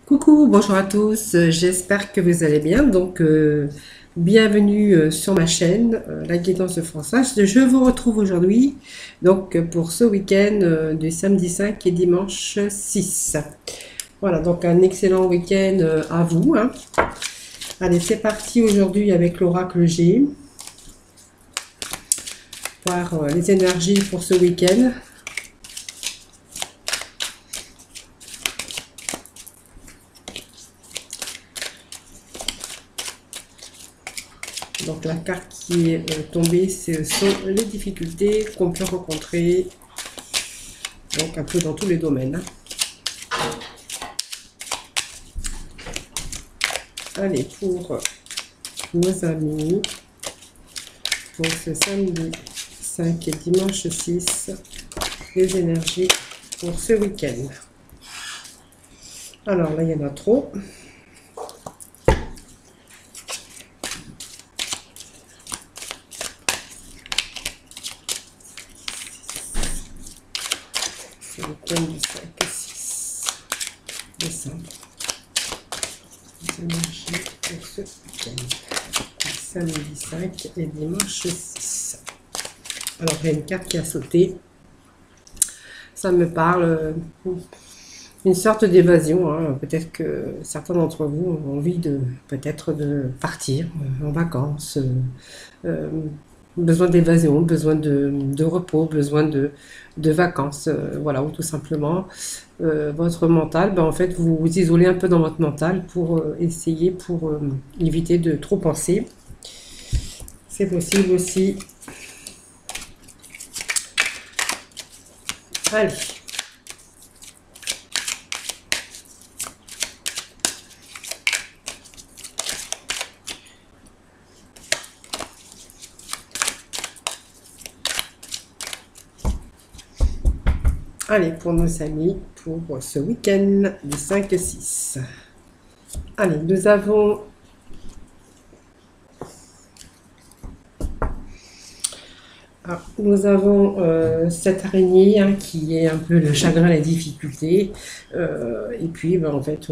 Coucou, bonjour à tous, j'espère que vous allez bien. Bienvenue sur ma chaîne, La Guidance de François. Je vous retrouve aujourd'hui pour ce week-end du samedi 5 et dimanche 6. Voilà, donc un excellent week-end à vous, hein. Allez, c'est parti aujourd'hui avec l'oracle G. Voir les énergies pour ce week-end. Donc la carte qui est tombée, ce sont les difficultés qu'on peut rencontrer, donc un peu dans tous les domaines. Allez, pour nos amis, pour ce samedi 5 et dimanche 6, les énergies pour ce week-end. Alors là, il y en a trop. C'est le thème du 5 et 6 décembre. Les énergies pour ce week-end. Samedi 5 et dimanche 6. Alors, il y a une carte qui a sauté. Ça me parle une sorte d'évasion, hein. Peut-être que certains d'entre vous ont envie peut-être de partir en vacances, besoin d'évasion, besoin de repos, besoin de vacances, voilà, ou tout simplement votre mental, en fait, vous vous isolez un peu dans votre mental pour éviter de trop penser. C'est possible aussi. Allez. Allez, pour nos amis, pour ce week-end du 5-6. Allez, nous avons cette araignée, hein, qui est un peu le chagrin, la difficulté. Et puis, en fait,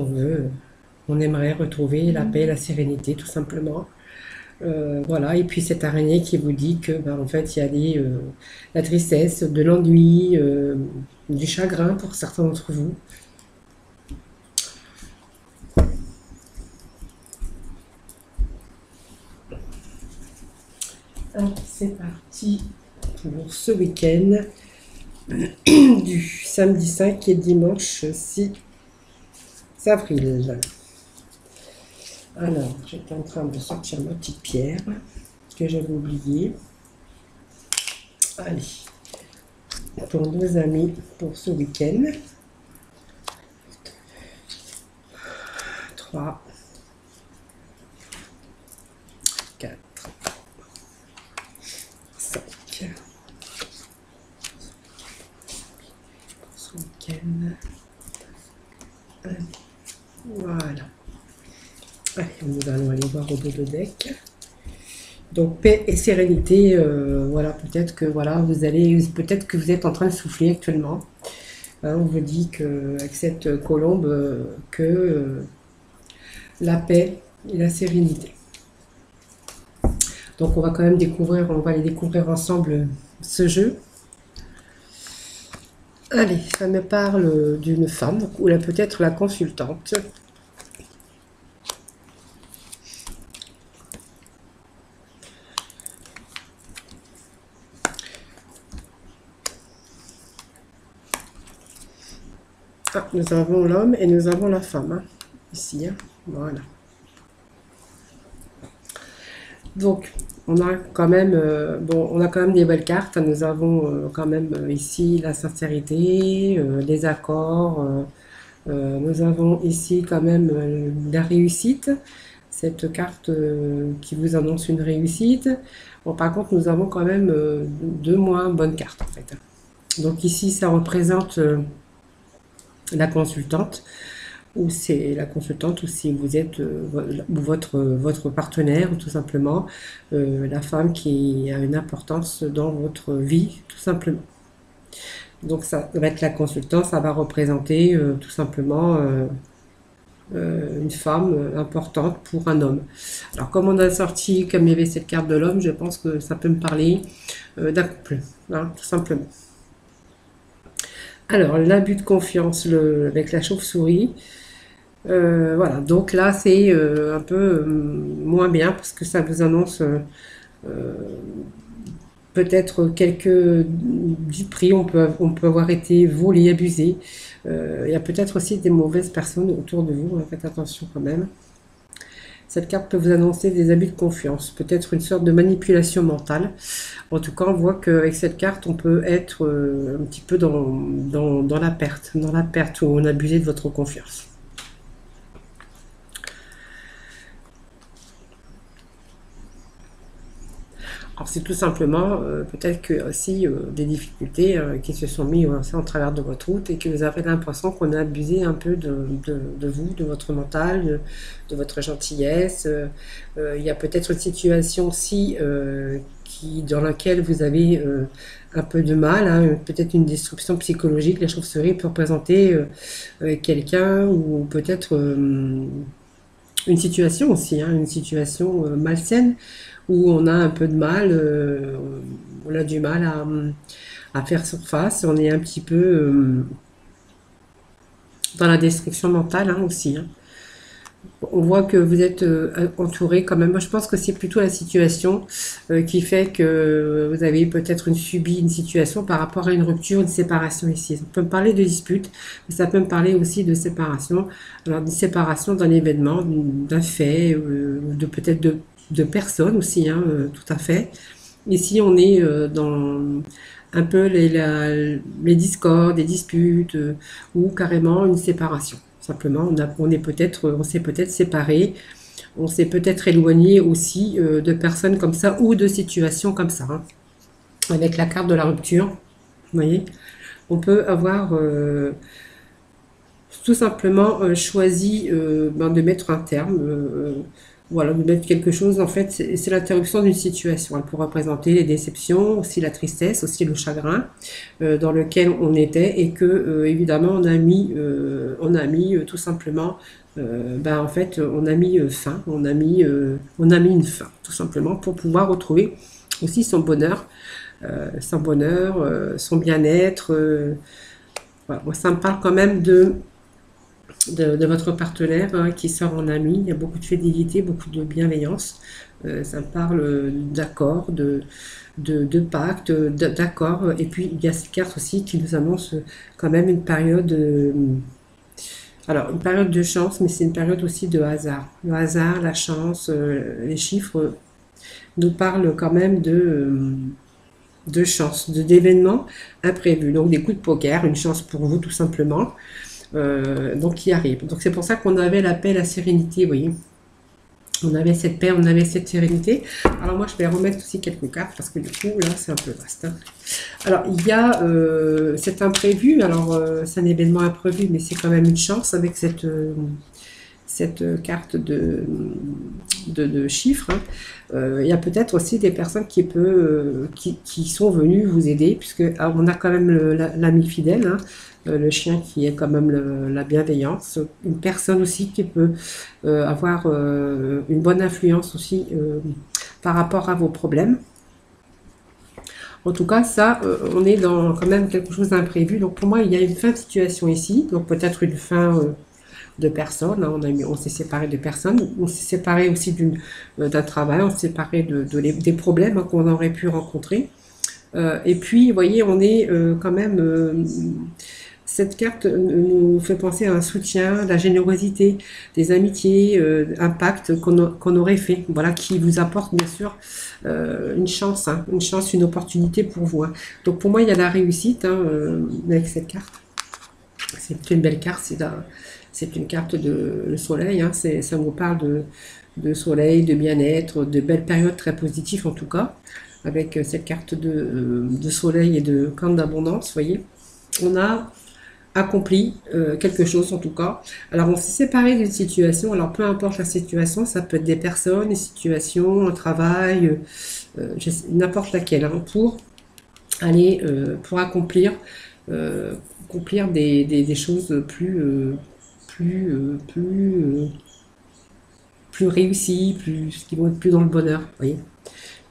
on aimerait retrouver la paix, la sérénité, tout simplement. Voilà, et puis cette araignée qui vous dit que en fait il y a la tristesse, de l'ennui, du chagrin pour certains d'entre vous. C'est parti pour ce week-end du samedi 5 et dimanche 6 avril. Alors, j'étais en train de sortir ma petite pierre que j'avais oubliée. Allez, pour nos amis, pour ce week-end. 3, 4, 5. Pour ce week-end. Voilà. Allez, nous allons aller voir au dos de deck. Donc paix et sérénité, voilà, peut-être que vous êtes en train de souffler actuellement. Hein, on vous dit que avec cette colombe, la paix et la sérénité. Donc on va quand même on va aller découvrir ensemble ce jeu. Allez, ça me parle d'une femme, ou peut-être la consultante. Nous avons l'homme et nous avons la femme, hein, ici, hein, voilà. Donc, on a quand même, des belles cartes. Nous avons quand même ici la sincérité, les accords. Nous avons ici quand même la réussite. Cette carte qui vous annonce une réussite. Bon, par contre, nous avons quand même deux moins bonnes cartes, en fait. Donc ici, ça représente la consultante, ou c'est la consultante, ou si vous êtes votre partenaire, ou tout simplement la femme qui a une importance dans votre vie, tout simplement. Donc ça va être la consultante, ça va représenter tout simplement une femme importante pour un homme. Alors comme on a sorti, comme il y avait cette carte de l'homme, je pense que ça peut me parler d'un couple, hein, tout simplement. Alors l'abus de confiance avec la chauve-souris, voilà, donc là c'est un peu moins bien parce que ça vous annonce peut-être quelques duperies, on peut avoir été volé, abusé. Il y a peut-être aussi des mauvaises personnes autour de vous, hein, faites attention quand même. Cette carte peut vous annoncer des abus de confiance, peut-être une sorte de manipulation mentale. En tout cas, on voit qu'avec cette carte, on peut être un petit peu dans la perte où on abusait de votre confiance. Alors c'est tout simplement peut-être que aussi des difficultés qui se sont mises en travers de votre route et que vous avez l'impression qu'on a abusé un peu de vous, de votre mental, de votre gentillesse. Il y a peut-être une situation aussi dans laquelle vous avez un peu de mal, hein, peut-être une destruction psychologique. La chauve-souris peut représenter quelqu'un ou peut-être une situation aussi, hein, une situation malsaine où on a un peu de mal, on a du mal à faire surface, on est un petit peu dans la destruction mentale hein, aussi. Hein. On voit que vous êtes entouré quand même. Moi, je pense que c'est plutôt la situation qui fait que vous avez peut-être subi une situation par rapport à une rupture, une séparation ici. Ça peut me parler de dispute, mais ça peut me parler aussi de séparation. Alors, une séparation d'un événement, d'un fait, de peut-être de personnes aussi, hein, tout à fait. Ici, on est dans un peu les discords, des disputes ou carrément une séparation. Simplement, on s'est peut-être séparé, on s'est peut-être éloigné aussi de personnes comme ça ou de situations comme ça. Hein. Avec la carte de la rupture, vous voyez, on peut avoir tout simplement choisi de mettre un terme. Voilà, de mettre quelque chose, en fait, c'est l'interruption d'une situation. Elle peut représenter les déceptions, aussi la tristesse, aussi le chagrin dans lequel on était et que, évidemment, on a mis tout simplement, en fait, on a mis fin, on a mis une fin, tout simplement, pour pouvoir retrouver aussi son bien-être. Voilà. Moi, ça me parle quand même de votre partenaire hein, qui sort en ami. Il y a beaucoup de fidélité, beaucoup de bienveillance. Ça me parle d'accord, de pacte, d'accord. Et puis il y a cette carte aussi qui nous annonce quand même une période, alors une période de chance, mais c'est une période aussi de hasard. Le hasard, la chance, les chiffres nous parlent quand même de chance, d'événements imprévus. Donc des coups de poker, une chance pour vous tout simplement. Donc qui arrive. Donc c'est pour ça qu'on avait la paix, la sérénité, vous voyez. On avait cette paix, on avait cette sérénité. Alors moi je vais remettre aussi quelques cartes parce que du coup là c'est un peu vaste. Hein. Alors il y a cet imprévu, alors c'est un événement imprévu mais c'est quand même une chance avec cette carte de chiffres. Hein. Il y a peut-être aussi des personnes qui sont venues vous aider, puisque on a quand même l'ami fidèle, hein, le chien qui est quand même la bienveillance, une personne aussi qui peut avoir une bonne influence aussi par rapport à vos problèmes. En tout cas, ça, on est dans quand même quelque chose d'imprévu. Donc pour moi, il y a une fin de situation ici, donc peut-être une fin de personnes. Hein. On s'est séparé de personnes. On s'est séparé aussi d'un travail. On s'est séparé des problèmes hein, qu'on aurait pu rencontrer. Et puis, vous voyez, on est quand même... cette carte nous fait penser à un soutien, la générosité, des amitiés, un pacte qu'on aurait fait, voilà, qui vous apporte bien sûr une chance, hein, une opportunité pour vous. Hein. Donc pour moi, il y a la réussite hein, avec cette carte. C'est une belle carte, c'est une carte de le soleil, hein, ça vous parle de soleil, de bien-être, de belles périodes très positives en tout cas, avec cette carte de soleil et de camp d'abondance, vous voyez. On a accompli quelque chose en tout cas. Alors on s'est séparé d'une situation, alors peu importe la situation, ça peut être des personnes, des situations, un travail, n'importe laquelle, hein, pour pour accomplir des choses plus réussis, qui vont être plus dans le bonheur. Vous voyez.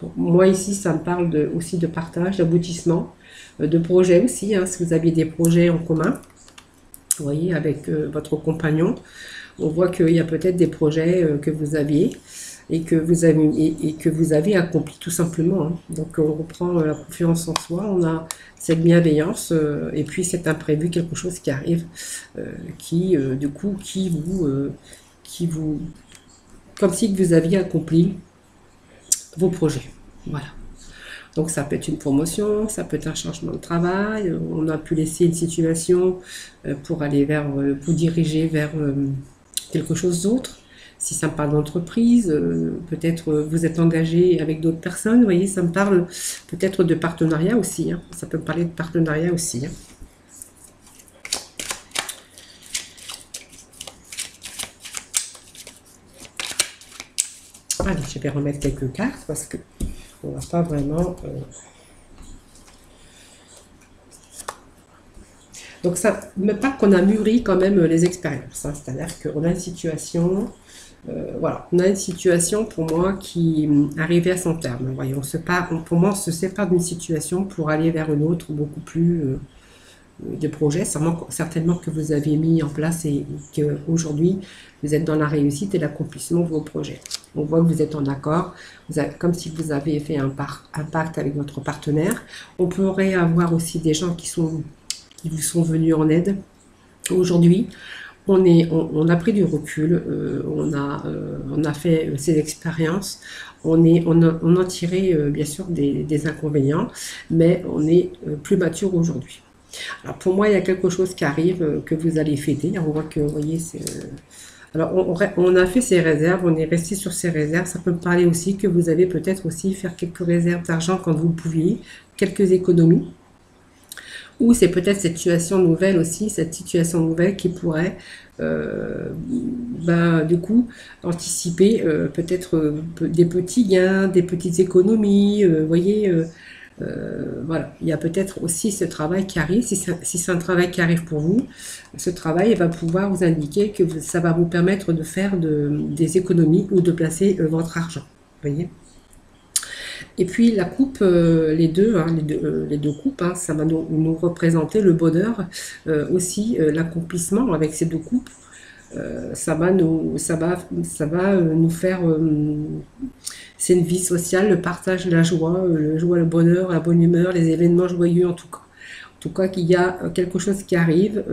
Bon, moi ici, ça me parle aussi de partage, d'aboutissement, de projets aussi, hein, si vous aviez des projets en commun, vous voyez, avec votre compagnon, on voit qu'il y a peut-être des projets que vous aviez et que vous avez accompli tout simplement, hein. Donc on reprend la confiance en soi, on a cette bienveillance et puis cet imprévu, quelque chose qui arrive, du coup, qui vous, comme si vous aviez accompli vos projets. Voilà. Donc ça peut être une promotion, ça peut être un changement de travail, on a pu laisser une situation pour aller vous diriger vers quelque chose d'autre. Si ça me parle d'entreprise, peut-être vous êtes engagé avec d'autres personnes, vous voyez, ça me parle peut-être de partenariat aussi, hein. Ça peut me parler de partenariat aussi, hein. Allez, je vais remettre quelques cartes parce que on va pas vraiment... Donc ça me parle qu'on a mûri quand même les expériences, hein. C'est-à-dire qu'on a une situation... voilà, on a une situation pour moi qui arrivait à son terme. Vous voyez, pour moi, on se sépare d'une situation pour aller vers une autre beaucoup plus de projets, certainement que vous avez mis en place et qu'aujourd'hui vous êtes dans la réussite et l'accomplissement de vos projets. On voit que vous êtes en accord, comme si vous avez fait un pacte avec votre partenaire. On pourrait avoir aussi des gens qui vous sont venus en aide. Aujourd'hui, on a pris du recul, on a fait ces expériences, on a tiré bien sûr des inconvénients, mais on est plus mature aujourd'hui. Alors pour moi, il y a quelque chose qui arrive que vous allez fêter. On voit que, vous voyez, alors on a fait ces réserves, on est resté sur ces réserves. Ça peut me parler aussi que vous avez peut-être aussi faire quelques réserves d'argent quand vous le pouviez, quelques économies. Ou c'est peut-être cette situation nouvelle aussi, cette situation nouvelle qui pourrait, du coup, anticiper peut-être des petits gains, des petites économies. Vous voyez, voilà, il y a peut-être aussi ce travail qui arrive. Si c'est un travail qui arrive pour vous, ce travail va pouvoir vous indiquer que ça va vous permettre de faire des économies ou de placer votre argent. Vous voyez. Et puis la coupe, les deux coupes, hein, ça va nous représenter le bonheur, aussi l'accomplissement avec ces deux coupes. Ça va nous faire, c'est une vie sociale, le partage, la joie, le bonheur, la bonne humeur, les événements joyeux en tout cas. En tout cas, qu'il y a quelque chose qui arrive,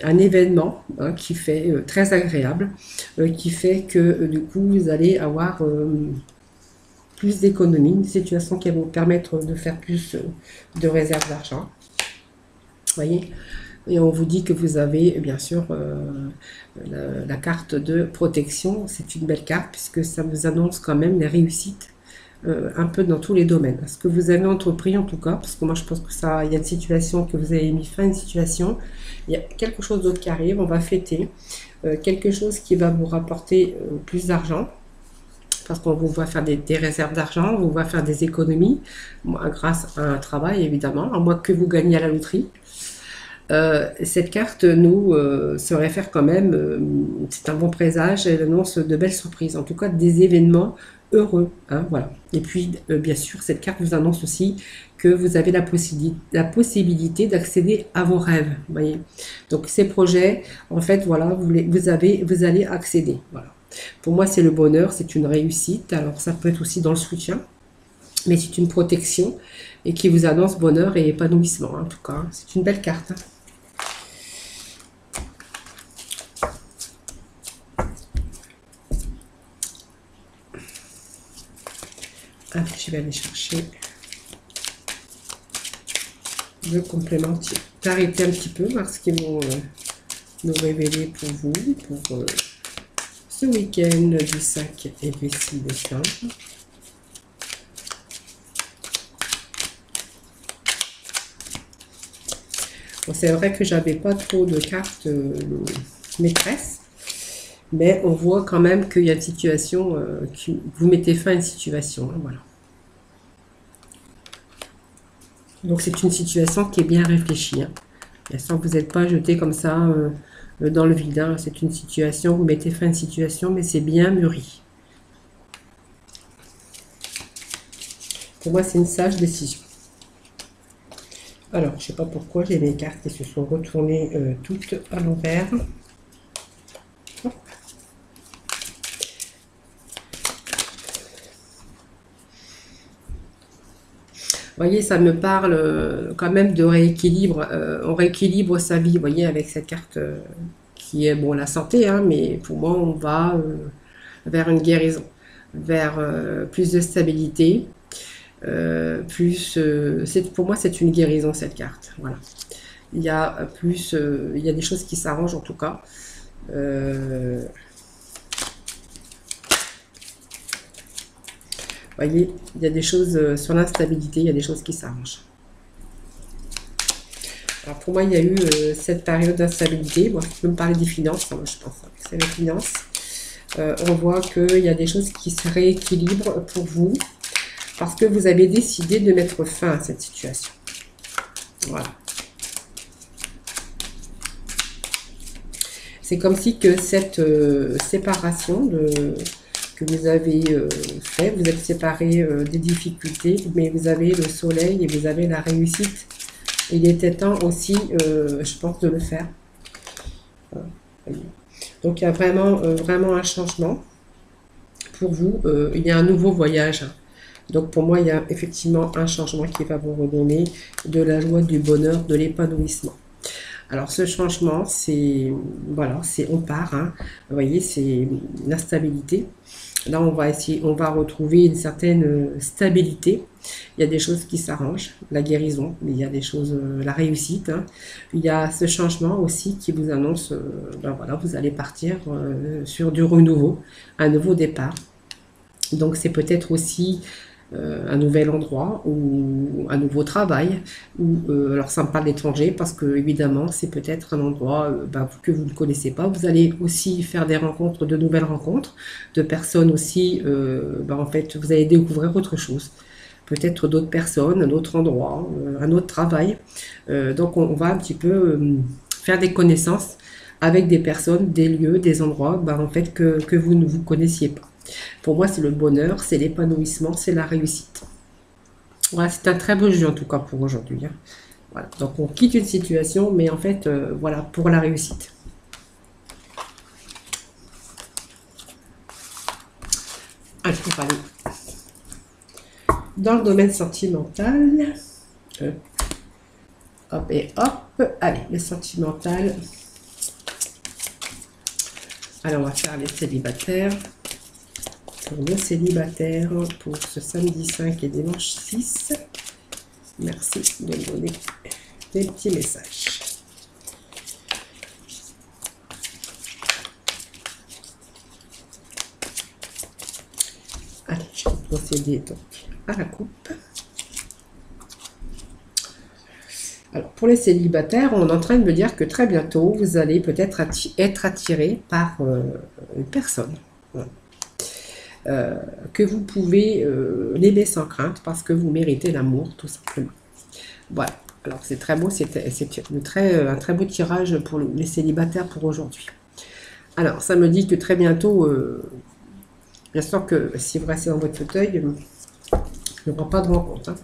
un événement, hein, qui fait très agréable, qui fait que du coup vous allez avoir plus d'économies, une situation qui va vous permettre de faire plus de réserves d'argent. Vous voyez, et on vous dit que vous avez bien sûr la carte de protection. C'est une belle carte puisque ça vous annonce quand même les réussites un peu dans tous les domaines. Ce que vous avez entrepris en tout cas, parce que moi je pense que il y a une situation que vous avez mis fin à une situation, il y a quelque chose d'autre qui arrive, on va fêter quelque chose qui va vous rapporter plus d'argent. Parce qu'on vous voit faire des réserves d'argent, on vous voit faire des économies, grâce à un travail évidemment, à moins que vous gagnez à la loterie. Cette carte se réfère quand même, c'est un bon présage, elle annonce de belles surprises, en tout cas des événements heureux, hein, voilà. Et puis bien sûr, cette carte vous annonce aussi que vous avez la possibilité d'accéder à vos rêves, vous voyez. Donc ces projets, en fait, voilà, vous allez accéder, voilà. Pour moi, c'est le bonheur, c'est une réussite. Alors, ça peut être aussi dans le soutien, mais c'est une protection et qui vous annonce bonheur et épanouissement. En tout cas, c'est une belle carte, hein. Je vais aller chercher le complémentaire. Arrêtez un petit peu, voir ce qu'ils vont nous révéler pour vous, pour ce week-end du 5 et du 6 décembre. Bon, c'est vrai que j'avais pas trop de cartes maîtresse, mais on voit quand même qu'il y a une situation, vous mettez fin à une situation, hein, voilà. Donc c'est une situation qui est bien réfléchie, hein. Et sans que vous n'êtes pas jeté comme ça dans le vide, hein. C'est une situation, vous mettez fin à une situation, mais c'est bien mûri. Pour moi, c'est une sage décision. Alors, je ne sais pas pourquoi j'ai mes cartes qui se sont retournées toutes à l'envers. Vous voyez, ça me parle quand même de rééquilibre. On rééquilibre sa vie, vous voyez, avec cette carte qui est, bon, la santé, hein, mais pour moi, on va vers une guérison, vers plus de stabilité, pour moi, c'est une guérison, cette carte. Voilà. Il y a plus, il y a des choses qui s'arrangent, en tout cas. Voyez, il y a des choses sur l'instabilité, il y a des choses qui s'arrangent. Alors pour moi, il y a eu cette période d'instabilité. Bon, je peux me parler des finances, moi, je pense que c'est les finances. On voit qu'il y a des choses qui se rééquilibrent pour vous parce que vous avez décidé de mettre fin à cette situation. Voilà. C'est comme si que cette séparation que vous avez fait, vous êtes séparés des difficultés, mais vous avez le soleil et vous avez la réussite. Il était temps aussi, je pense, de le faire. Donc il y a vraiment un changement pour vous. Il y a un nouveau voyage. Donc pour moi, il y a effectivement un changement qui va vous redonner de la joie, du bonheur, de l'épanouissement. Alors ce changement, c'est, voilà, on part, hein. Vous voyez, c'est la stabilité. Là, on va retrouver une certaine stabilité. Il y a des choses qui s'arrangent, la guérison, mais il y a des choses, la réussite, hein. Il y a ce changement aussi qui vous annonce, ben voilà, vous allez partir sur du renouveau, un nouveau départ. Donc c'est peut-être aussi un nouvel endroit ou un nouveau travail. Alors ça me parle d'étranger parce que évidemment c'est peut-être un endroit que vous ne connaissez pas. Vous allez aussi faire des rencontres, de nouvelles rencontres, de personnes aussi. En fait, vous allez découvrir autre chose. Peut-être d'autres personnes, un autre endroit, un autre travail. Donc on va un petit peu faire des connaissances avec des personnes, des lieux, des endroits en fait que vous ne vous connaissiez pas. Pour moi, c'est le bonheur, c'est l'épanouissement, c'est la réussite. Voilà, c'est un très beau jeu en tout cas pour aujourd'hui, hein. Voilà, donc on quitte une situation, mais en fait, voilà, pour la réussite. Allez, on va aller dans le domaine sentimental. Hop et hop. Allez, le sentimental. Alors, on va faire les célibataires. Pour nos célibataires, pour ce samedi 5 et dimanche 6. Merci de me donner des petits messages. Allez, je vais procéder donc à la coupe. Alors, pour les célibataires, on est en train de me dire que très bientôt, vous allez peut-être être attiré par une personne. Voilà. Que vous pouvez l'aimer sans crainte parce que vous méritez l'amour, tout simplement. Voilà. Alors, c'est très beau, c'est un très beau tirage pour les célibataires pour aujourd'hui. Alors, ça me dit que très bientôt, bien sûr que si vous restez dans votre fauteuil, il n'y aura pas de rencontre, hein.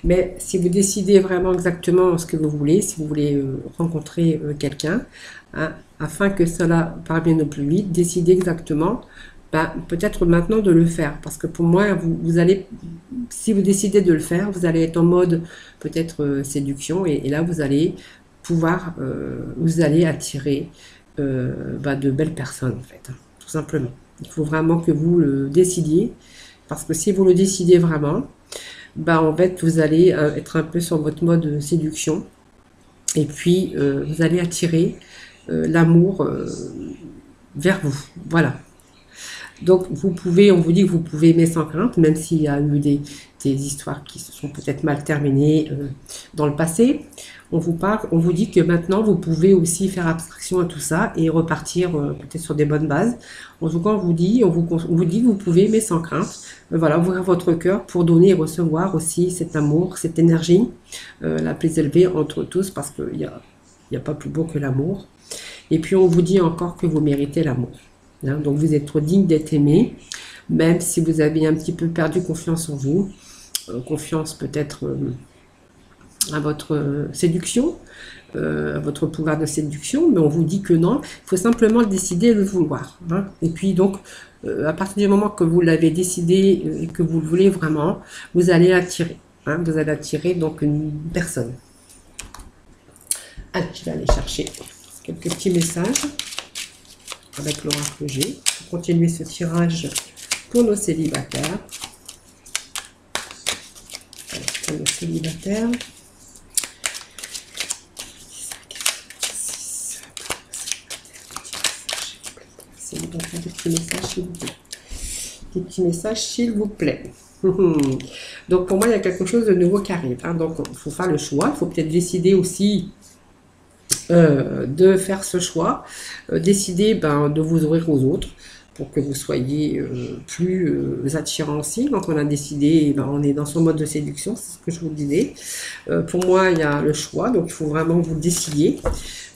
Mais si vous décidez vraiment exactement ce que vous voulez, si vous voulez rencontrer quelqu'un, hein, afin que cela parvienne au plus vite, décidez exactement, peut-être maintenant de le faire. Parce que pour moi, vous allez, si vous décidez de le faire, vous allez être en mode peut-être séduction. Et là, vous allez pouvoir, vous allez attirer de belles personnes, en fait, hein, tout simplement. Il faut vraiment que vous le décidiez. Parce que si vous le décidez vraiment, en fait, vous allez être un peu sur votre mode séduction. Et puis, vous allez attirer l'amour vers vous. Voilà. Donc, vous pouvez, on vous dit que vous pouvez aimer sans crainte, même s'il y a eu des histoires qui se sont peut-être mal terminées dans le passé. On vous parle, on vous dit que maintenant, vous pouvez aussi faire abstraction à tout ça et repartir peut-être sur des bonnes bases. En tout cas, on vous dit que vous pouvez aimer sans crainte. Voilà, ouvrir votre cœur pour donner et recevoir aussi cet amour, cette énergie la plus élevée entre tous, parce qu'il y a Il n'y a pas plus beau que l'amour. Et puis on vous dit encore que vous méritez l'amour. Hein. Donc vous êtes trop digne d'être aimé, même si vous avez un petit peu perdu confiance en vous, confiance peut-être à votre séduction, à votre pouvoir de séduction, mais on vous dit que non, il faut simplement décider de le vouloir. Hein. Et puis donc, à partir du moment que vous l'avez décidé et que vous le voulez vraiment, vous allez attirer. Hein, vous allez attirer donc une personne. Allez, je vais aller chercher quelques petits messages avec l'oracle G pour continuer ce tirage pour nos célibataires. Alors, pour nos célibataires. Des petits messages, s'il vous plaît. Des petits messages, s'il vous plaît. Donc, pour moi, il y a quelque chose de nouveau qui arrive. Hein. Donc, il faut faire le choix. Il faut peut-être décider aussi de faire ce choix. Décider de vous ouvrir aux autres pour que vous soyez plus attirant aussi. Donc, on a décidé, on est dans son mode de séduction, c'est ce que je vous disais. Pour moi, il y a le choix. Donc, il faut vraiment que vous décidiez.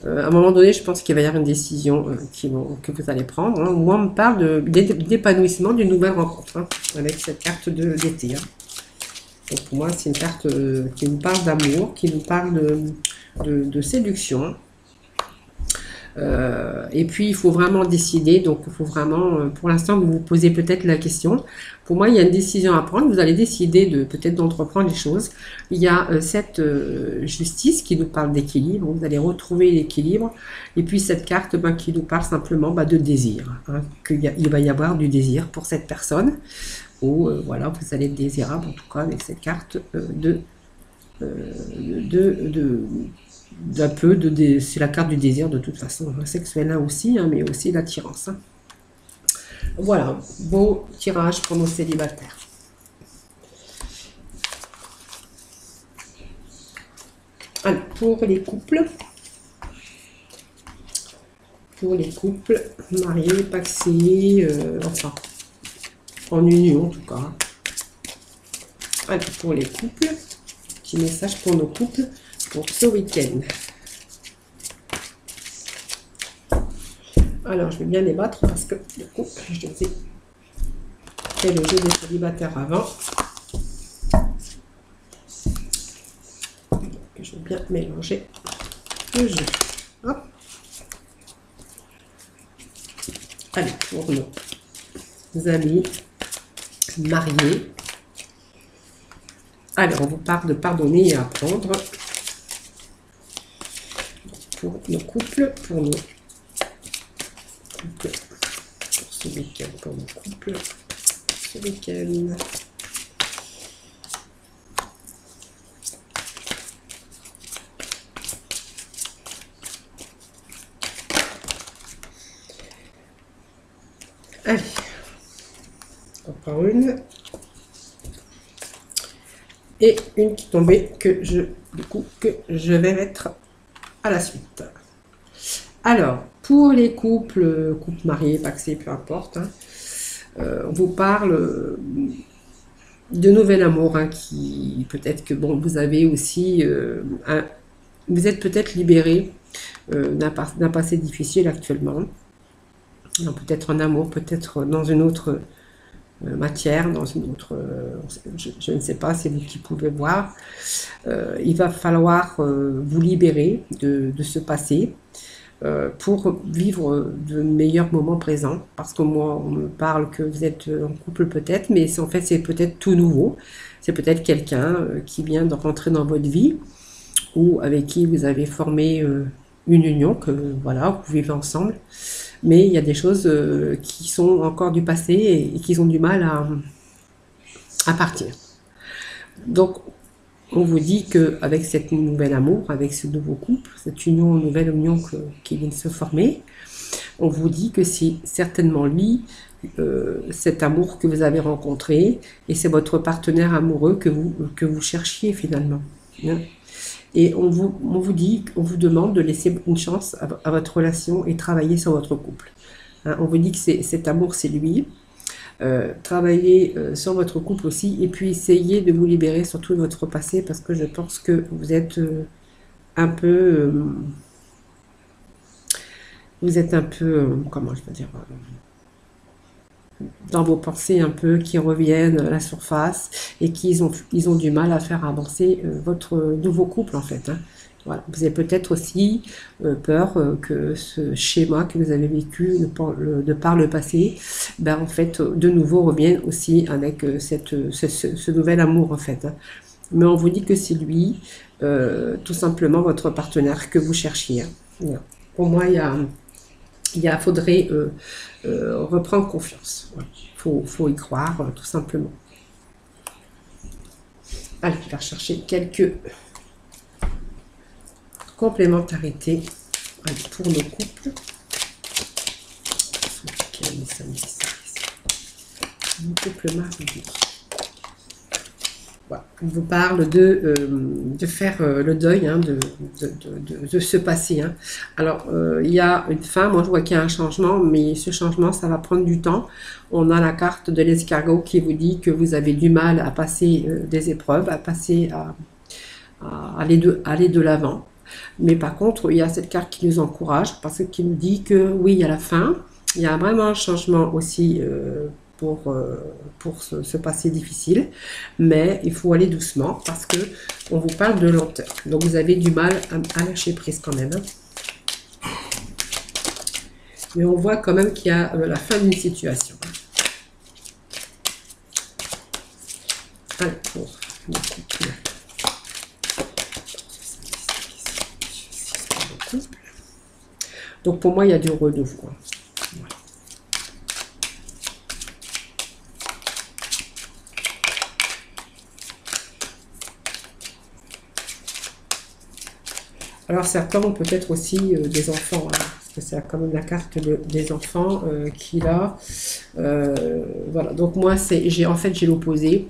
À un moment donné, je pense qu'il va y avoir une décision que vous allez prendre. Hein. Moi, on me parle d'épanouissement, d'une nouvelle rencontre, hein, avec cette carte d'été. Hein. Donc pour moi, c'est une carte qui nous parle d'amour, qui nous parle de séduction. Et puis, il faut vraiment décider. Donc, il faut vraiment, pour l'instant, vous vous posez peut-être la question. Pour moi, il y a une décision à prendre. Vous allez décider peut-être d'entreprendre les choses. Il y a cette justice qui nous parle d'équilibre. Vous allez retrouver l'équilibre. Et puis, cette carte qui nous parle simplement de désir. Hein, il va y avoir du désir pour cette personne. Ou voilà, vous allez être désirable, en tout cas, avec cette carte c'est la carte du désir de toute façon, sexuelle hein, aussi, hein, mais aussi l'attirance. Hein. Voilà, beau tirage pour nos célibataires. Alors, pour les couples mariés, pacsés, enfin, en union en tout cas. Alors, pour les couples, petit message pour nos couples pour ce week-end. Alors, je vais bien les battre parce que du coup, je les ai fait le jeu des célibataires avant. Donc, je vais bien mélanger le jeu. Hop. Allez, pour nos amis mariés. Alors, on vous parle de pardonner et apprendre. Pour nos couples, pour ce week-end, pour nos couples, ce week-end. Allez, encore une. Et une qui tombait que je vais mettre à la suite. Alors, pour les couples mariés, pacsés, peu importe, hein, on vous parle de nouvel amour, hein, qui peut-être que vous avez aussi, vous êtes peut-être libéré d'un passé difficile actuellement, peut-être en amour, peut-être dans une autre matière, dans une autre, je ne sais pas, c'est vous qui pouvez voir. Il va falloir vous libérer de ce passé pour vivre de meilleurs moments présents, parce que moi on me parle que vous êtes en couple peut-être, mais en fait c'est peut-être tout nouveau, c'est peut-être quelqu'un qui vient de rentrer dans votre vie ou avec qui vous avez formé une union, que voilà, vous vivez ensemble. Mais il y a des choses qui sont encore du passé et qui ont du mal à partir. Donc, on vous dit qu'avec cet nouvel amour, avec ce nouveau couple, cette nouvelle union qui vient de se former, on vous dit que c'est certainement lui, cet amour que vous avez rencontré, et c'est votre partenaire amoureux que vous cherchiez finalement. Hein. Et on vous dit, on vous demande de laisser une chance à votre relation et travailler sur votre couple. Hein, on vous dit que cet amour, c'est lui. Travaillez sur votre couple aussi. Et puis, essayez de vous libérer surtout de votre passé parce que je pense que vous êtes un peu vous êtes un peu, comment je peux dire, dans vos pensées un peu qui reviennent à la surface et ils ont du mal à faire avancer votre nouveau couple en fait. Hein. Voilà. Vous avez peut-être aussi peur que ce schéma que vous avez vécu de par le passé, ben, en fait, de nouveau revienne aussi avec ce nouvel amour en fait. Hein. Mais on vous dit que c'est lui, tout simplement votre partenaire que vous cherchiez. Hein. Voilà. Pour moi, faudrait reprendre confiance. Voilà. Faut y croire, tout simplement. Allez, je vais rechercher quelques complémentarités pour nos couples. Mon couple marié. Voilà. On vous parle de faire le deuil hein, de ce passé. Hein. Alors, il y a une fin, moi je vois qu'il y a un changement, mais ce changement, ça va prendre du temps. On a la carte de l'escargot qui vous dit que vous avez du mal à passer des épreuves, à passer à aller de l'avant. Mais par contre, il y a cette carte qui nous encourage, parce qu'il nous dit que oui, il y a la fin, il y a vraiment un changement aussi pour ce passé difficile, mais il faut aller doucement parce que on vous parle de lenteur. Donc vous avez du mal à lâcher prise quand même. Hein. Mais on voit quand même qu'il y a la fin d'une situation. Alors, pour le couple. Donc pour moi, il y a du renouveau. Voilà. Alors certains ont peut-être aussi des enfants, hein, parce que c'est quand même la carte des enfants qu'il a. Voilà, donc moi en fait j'ai l'opposé.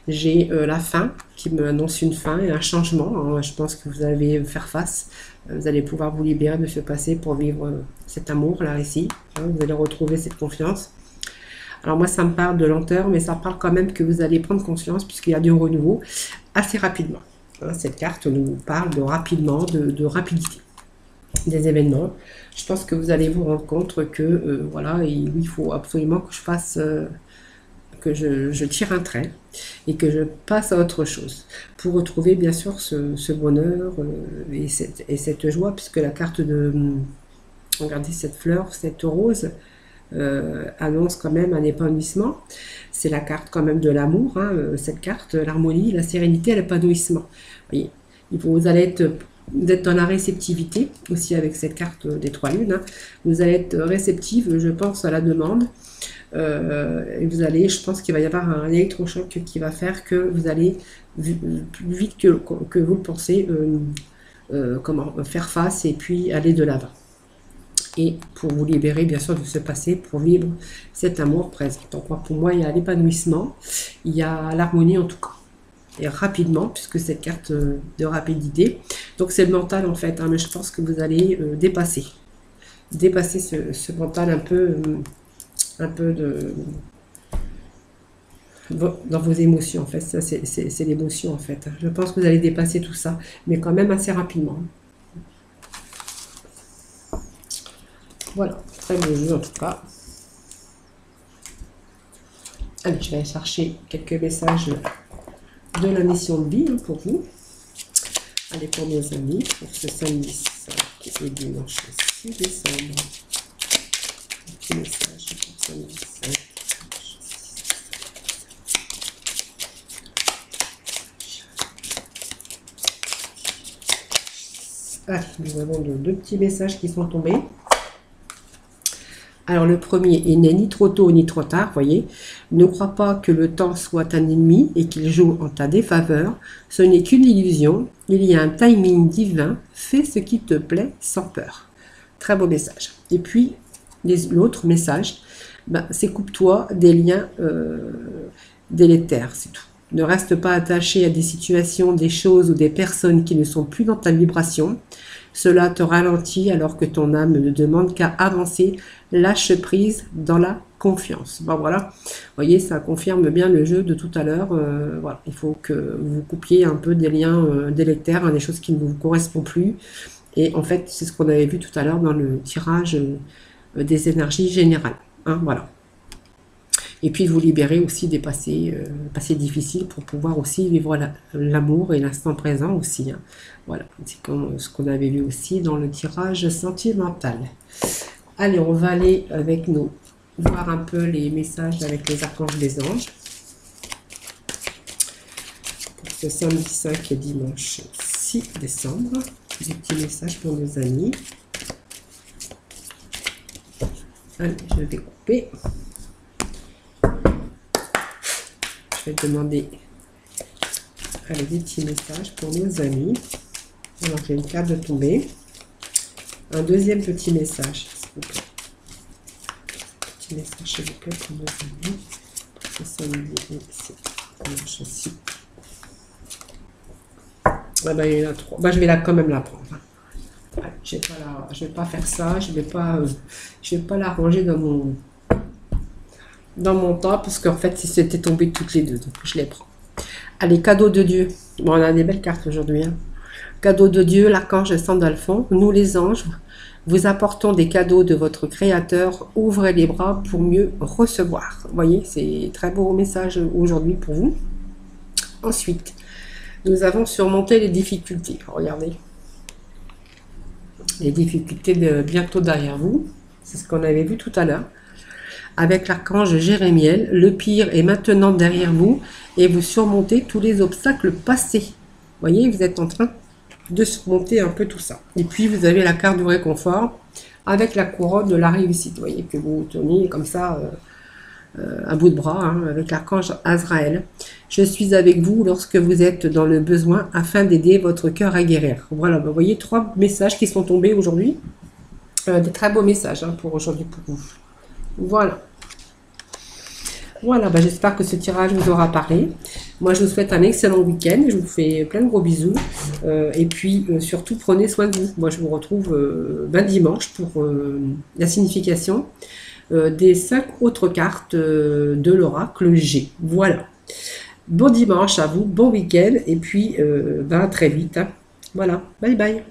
J'ai la fin qui me annonce une fin et un changement. Hein. Je pense que vous allez faire face. Vous allez pouvoir vous libérer de ce passé pour vivre cet amour là ici. Hein. Vous allez retrouver cette confiance. Alors moi ça me parle de lenteur, mais ça parle quand même que vous allez prendre conscience puisqu'il y a du renouveau assez rapidement. Hein. Cette carte nous parle de rapidement, de rapidité des événements. Je pense que vous allez vous rendre compte que voilà, il faut absolument que je fasse... que je tire un trait et que je passe à autre chose pour retrouver bien sûr ce bonheur et cette joie, puisque la carte regardez cette fleur, cette rose annonce quand même un épanouissement. C'est la carte quand même de l'amour, hein, cette carte, l'harmonie, la sérénité, l'épanouissement. Voyez, vous allez être dans la réceptivité aussi avec cette carte des trois lunes. Hein. Vous allez être réceptive, je pense, à la demande. Et vous allez, je pense qu'il va y avoir un électrochoc qui va faire que vous allez plus vite que vous le pensez comment faire face et puis aller de l'avant. Et pour vous libérer bien sûr de ce passé, pour vivre cet amour présent. Donc pour moi, il y a l'épanouissement, il y a l'harmonie en tout cas. Et rapidement, puisque cette carte de rapidité. Donc c'est le mental en fait, hein, mais je pense que vous allez dépasser ce mental un peu dans vos émotions en fait. Ça c'est l'émotion en fait. Je pense que vous allez dépasser tout ça, mais quand même assez rapidement. Voilà, très beau jeu en tout cas. Allez, je vais chercher quelques messages de la mission de vie pour vous. Allez, pour nos amis, pour ce samedi 5 et dimanche 6 décembre. Petit message pour samedi 5. Ah, nous avons deux petits messages qui sont tombés. Alors le premier, il n'est ni trop tôt ni trop tard, voyez. Ne crois pas que le temps soit un ennemi et qu'il joue en ta défaveur. Ce n'est qu'une illusion. Il y a un timing divin. Fais ce qui te plaît sans peur. Très beau message. Et puis, l'autre message, c'est coupe-toi des liens délétères, c'est tout. Ne reste pas attaché à des situations, des choses ou des personnes qui ne sont plus dans ta vibration. Cela te ralentit alors que ton âme ne demande qu'à avancer. Lâche prise dans la confiance. Bon, voilà, vous voyez, ça confirme bien le jeu de tout à l'heure. Voilà. Il faut que vous coupiez un peu des liens délétères, hein, des choses qui ne vous correspondent plus. Et en fait, c'est ce qu'on avait vu tout à l'heure dans le tirage des énergies générales. Hein, voilà. Et puis vous libérer aussi des passés difficiles pour pouvoir aussi vivre l'amour et l'instant présent aussi. Hein. Voilà, c'est comme ce qu'on avait vu aussi dans le tirage sentimental. Allez, on va aller avec nous voir un peu les messages avec les archanges des anges. Pour ce samedi 5 et dimanche 6 décembre. Des petits messages pour nos amis. Allez, je vais couper. Je vais demander des petits messages pour nos amis. Alors, j'ai une carte de tomber. Un deuxième petit message, s'il vous plaît. Petit message, s'il vous plaît, pour nos amis. Pour ce samedi dimanche aussi. Ah ben, il y en a trois. Ben, je vais quand même la prendre. Je vais pas faire ça. Je vais pas la ranger dans mon temps, parce qu'en fait, si c'était tombé toutes les deux, donc je les prends. Allez, cadeau de Dieu. Bon, on a des belles cartes aujourd'hui. Hein. Cadeau de Dieu, l'archange Sandalphon. Nous, les anges, vous apportons des cadeaux de votre Créateur. Ouvrez les bras pour mieux recevoir. Vous voyez, c'est très beau message aujourd'hui pour vous. Ensuite, nous avons surmonté les difficultés. Regardez. Les difficultés bientôt derrière vous. C'est ce qu'on avait vu tout à l'heure. Avec l'archange Jérémiel, le pire est maintenant derrière vous et vous surmontez tous les obstacles passés. Vous voyez, vous êtes en train de surmonter un peu tout ça. Et puis, vous avez la carte du réconfort avec la couronne de la réussite. Vous voyez, que vous tenez comme ça à bout de bras, hein, avec l'archange Azraël. Je suis avec vous lorsque vous êtes dans le besoin afin d'aider votre cœur à guérir. Voilà, vous voyez, 3 messages qui sont tombés aujourd'hui. Des très beaux messages hein, pour aujourd'hui pour vous. Voilà. Voilà, j'espère que ce tirage vous aura parlé. Moi, je vous souhaite un excellent week-end. Je vous fais plein de gros bisous. Et puis, surtout, prenez soin de vous. Moi, je vous retrouve dimanche pour la signification des 5 autres cartes de l'oracle G. Voilà. Bon dimanche à vous, bon week-end. Et puis, à très vite. Hein. Voilà. Bye bye.